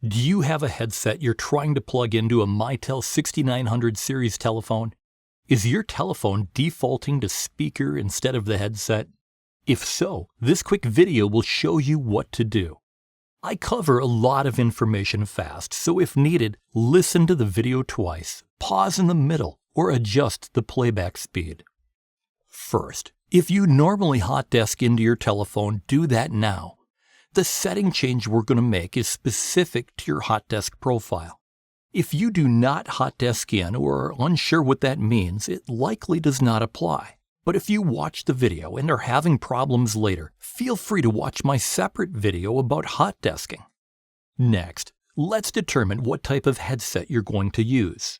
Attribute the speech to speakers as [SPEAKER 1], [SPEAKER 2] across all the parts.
[SPEAKER 1] Do you have a headset you're trying to plug into a Mitel 6900 series telephone? Is your telephone defaulting to speaker instead of the headset? If so, this quick video will show you what to do. I cover a lot of information fast, so if needed, listen to the video twice, pause in the middle, or adjust the playback speed. First, if you normally hot desk into your telephone, do that now. The setting change we're going to make is specific to your hot desk profile. If you do not hot desk in or are unsure what that means, it likely does not apply. But if you watch the video and are having problems later, feel free to watch my separate video about hot desking. Next, let's determine what type of headset you're going to use.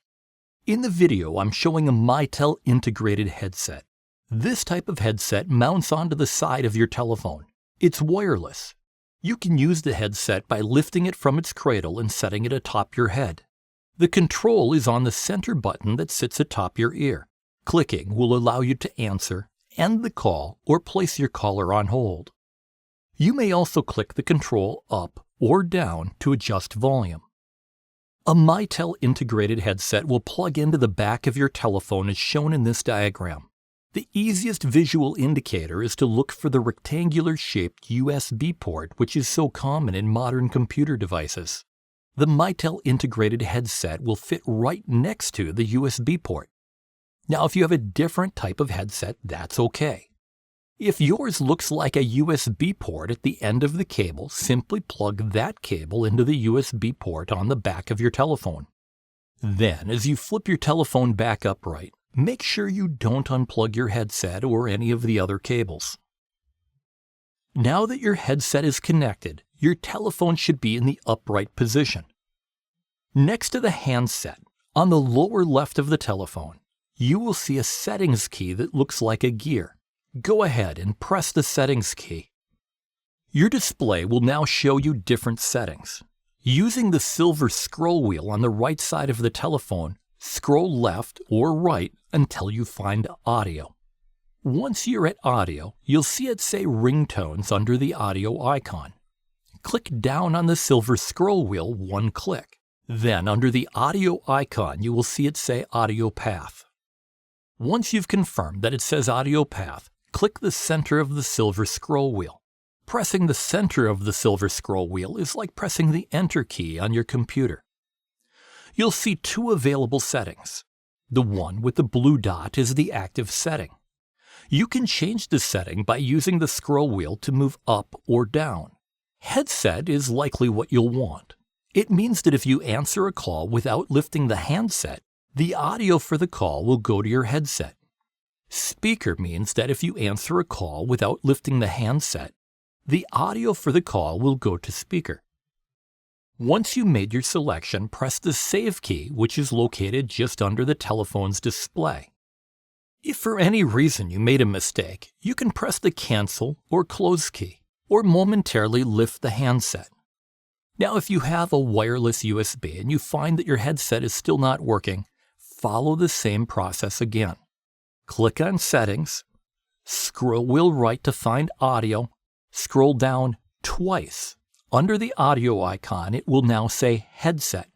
[SPEAKER 1] In the video, I'm showing a Mitel integrated headset. This type of headset mounts onto the side of your telephone. It's wireless. You can use the headset by lifting it from its cradle and setting it atop your head. The control is on the center button that sits atop your ear. Clicking will allow you to answer, end the call, or place your caller on hold. You may also click the control up or down to adjust volume. A Mitel integrated headset will plug into the back of your telephone as shown in this diagram. The easiest visual indicator is to look for the rectangular-shaped USB port, which is so common in modern computer devices. The Mitel integrated headset will fit right next to the USB port. Now, if you have a different type of headset, that's okay. If yours looks like a USB port at the end of the cable, simply plug that cable into the USB port on the back of your telephone. Then, as you flip your telephone back upright, make sure you don't unplug your headset or any of the other cables. Now that your headset is connected, your telephone should be in the upright position. Next to the handset, on the lower left of the telephone, you will see a settings key that looks like a gear. Go ahead and press the settings key. Your display will now show you different settings. Using the silver scroll wheel on the right side of the telephone, scroll left or right until you find audio. Once you're at audio, you'll see it say ringtones under the audio icon. Click down on the silver scroll wheel one click. Then under the audio icon, you will see it say audio path. Once you've confirmed that it says audio path, click the center of the silver scroll wheel. Pressing the center of the silver scroll wheel is like pressing the enter key on your computer. You'll see two available settings. The one with the blue dot is the active setting. You can change the setting by using the scroll wheel to move up or down. Headset is likely what you'll want. It means that if you answer a call without lifting the handset, the audio for the call will go to your headset. Speaker means that if you answer a call without lifting the handset, the audio for the call will go to speaker. Once you made your selection, press the Save key, which is located just under the telephone's display. If for any reason you made a mistake, you can press the Cancel or Close key, or momentarily lift the handset. Now, if you have a wireless USB and you find that your headset is still not working, follow the same process again. Click on Settings, scroll wheel right to find Audio, scroll down twice. Under the audio icon, it will now say Headset.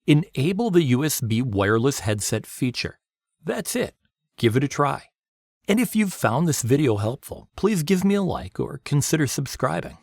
[SPEAKER 1] Enable the USB wireless headset feature. That's it. Give it a try. And if you've found this video helpful, please give me a like or consider subscribing.